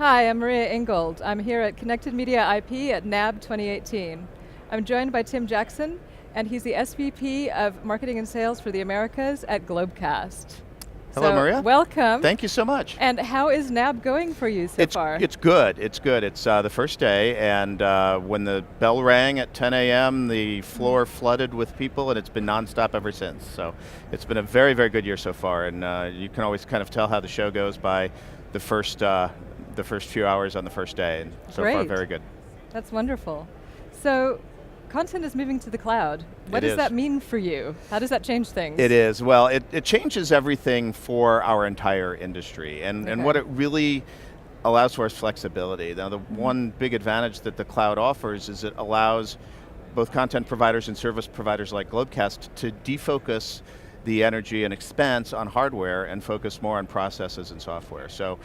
Hi, I'm Maria Ingold. I'm here at Connected Media IP at NAB 2018. I'm joined by Tim Jackson, and he's the SVP of Marketing and Sales for the Americas at Globecast. Hello, Maria. Welcome. Thank you so much. And how is NAB going for you so far? It's good. It's good. It's the first day, and when the bell rang at 10 a.m., the floor flooded with people, and it's been nonstop ever since. So it's been a very, very good year so far, and you can always kind of tell how the show goes by the first few hours on the first day, and so far very good. That's wonderful. So, content is moving to the cloud. What does that mean for you? How does that change things? It is. Well, it changes everything for our entire industry, and what it really allows for is flexibility. Now, the one big advantage that the cloud offers is it allows both content providers and service providers like Globecast to defocus the energy and expense on hardware and focus more on processes and software. So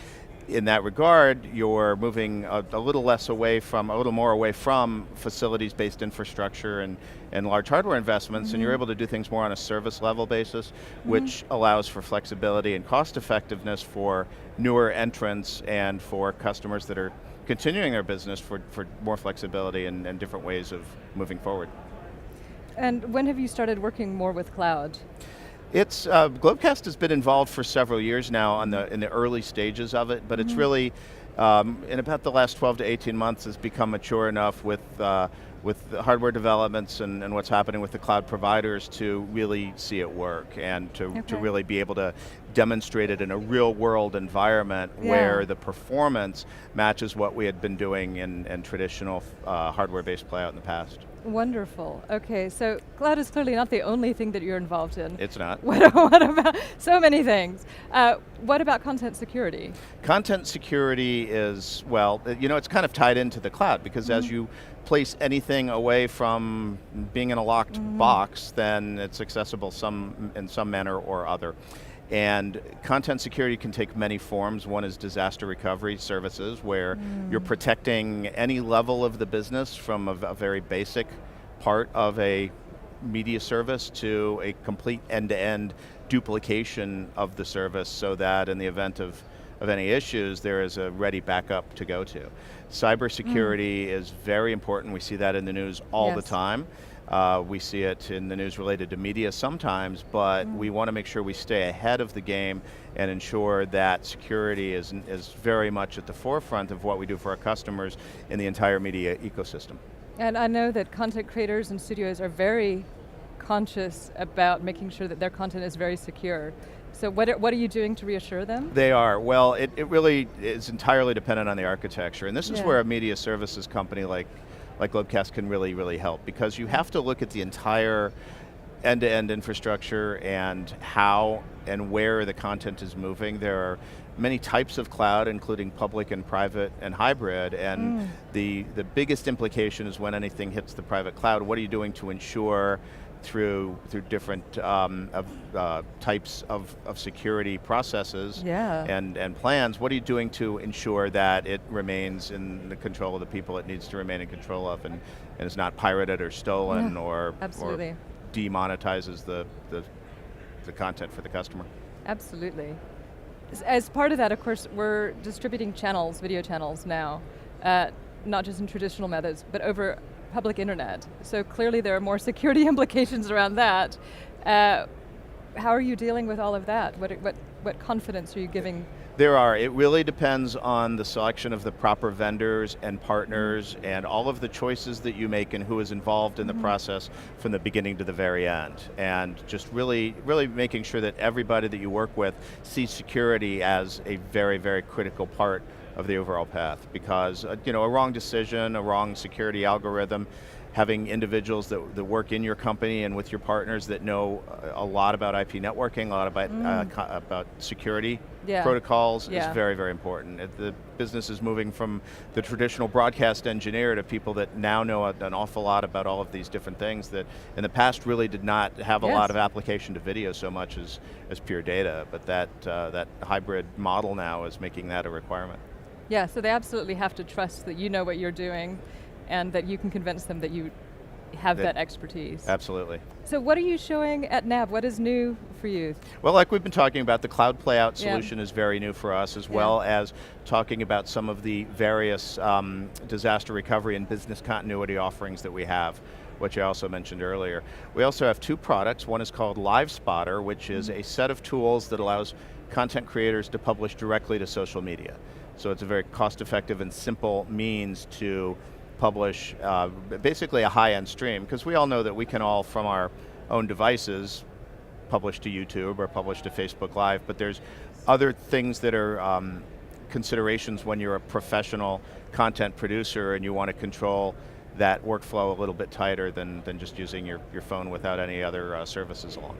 in that regard, you're moving a little more away from facilities-based infrastructure and large hardware investments, and you're able to do things more on a service level basis, which allows for flexibility and cost effectiveness for newer entrants and for customers that are continuing their business for more flexibility and different ways of moving forward. And when have you started working more with cloud? It's Globecast has been involved for several years now in the early stages of it, but it's really in about the last 12 to 18 months has become mature enough with the hardware developments and what's happening with the cloud providers to really see it work and to really be able to demonstrate it in a real world environment where the performance matches what we had been doing in traditional hardware-based play out in the past. Wonderful. Okay, so cloud is clearly not the only thing that you're involved in. It's not. What about so many things? What about content security? Content security is, well, it's kind of tied into the cloud because as you place anything away from being in a locked box, then it's accessible in some manner or other. And content security can take many forms. One is disaster recovery services, where you're protecting any level of the business from a very basic part of a media service to a complete end-to-end duplication of the service so that in the event of any issues, there is a ready backup to go to. Cybersecurity is very important. We see that in the news all the time. We see it in the news related to media sometimes, but we want to make sure we stay ahead of the game and ensure that security is very much at the forefront of what we do for our customers in the entire media ecosystem. And I know that content creators and studios are very conscious about making sure that their content is very secure. So what are you doing to reassure them? They are. Well, it really is entirely dependent on the architecture, and this is where a media services company like Globecast can really help, because you have to look at the entire end-to-end infrastructure and how and where the content is moving. There are many types of cloud, including public and private and hybrid, and the biggest implication is when anything hits the private cloud, what are you doing to ensure through different types of security processes and plans, what are you doing to ensure that it remains in the control of the people it needs to remain in control of and is not pirated or stolen or demonetizes the content for the customer? Absolutely. As part of that, of course, we're distributing channels, video channels now, not just in traditional methods, but over public internet. So clearly there are more security implications around that. How are you dealing with all of that? What confidence are you giving? There are. It really depends on the selection of the proper vendors and partners and all of the choices that you make and who is involved in the process from the beginning to the very end. And just really making sure that everybody that you work with sees security as a very critical part of the overall path, because a wrong decision, a wrong security algorithm, having individuals that work in your company and with your partners that know a lot about IP networking, a lot about security protocols is very important. The business is moving from the traditional broadcast engineer to people that now know an awful lot about all of these different things that in the past really did not have a lot of application to video so much as pure data, but that hybrid model now is making that a requirement. Yeah, so they absolutely have to trust that you know what you're doing and that you can convince them that you have that expertise. Absolutely. So what are you showing at NAB? What is new for you? Well, like we've been talking about, the cloud playout solution is very new for us, as well as talking about some of the various disaster recovery and business continuity offerings that we have, which I also mentioned earlier. We also have 2 products. One is called Live Spotter, which is a set of tools that allows content creators to publish directly to social media. So it's a very cost-effective and simple means to publish basically a high-end stream, because we all know that we can all, from our own devices, publish to YouTube or publish to Facebook Live, but there's other things that are considerations when you're a professional content producer and you want to control that workflow a little bit tighter than just using your phone without any other services along.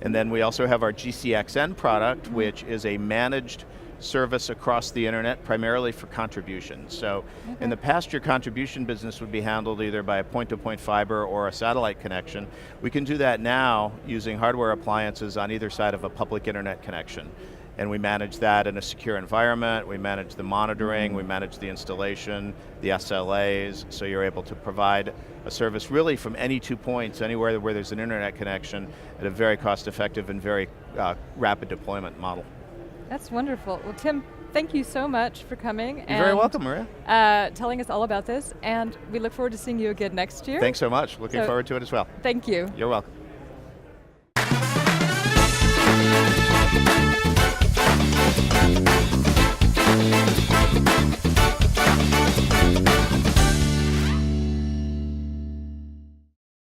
And then we also have our GCXN product, which is a managed service across the internet, primarily for contributions. So in the past, your contribution business would be handled either by a point-to-point fiber or a satellite connection. We can do that now using hardware appliances on either side of a public internet connection. And we manage that in a secure environment, we manage the monitoring, we manage the installation, the SLAs, so you're able to provide a service really from any 2 points, anywhere where there's an internet connection, at a very cost-effective and very rapid deployment model. That's wonderful. Well, Tim, thank you so much for coming. You're very welcome, Maria. Telling us all about this, and we look forward to seeing you again next year. Thanks so much. Looking forward to it as well. Thank you. You're welcome.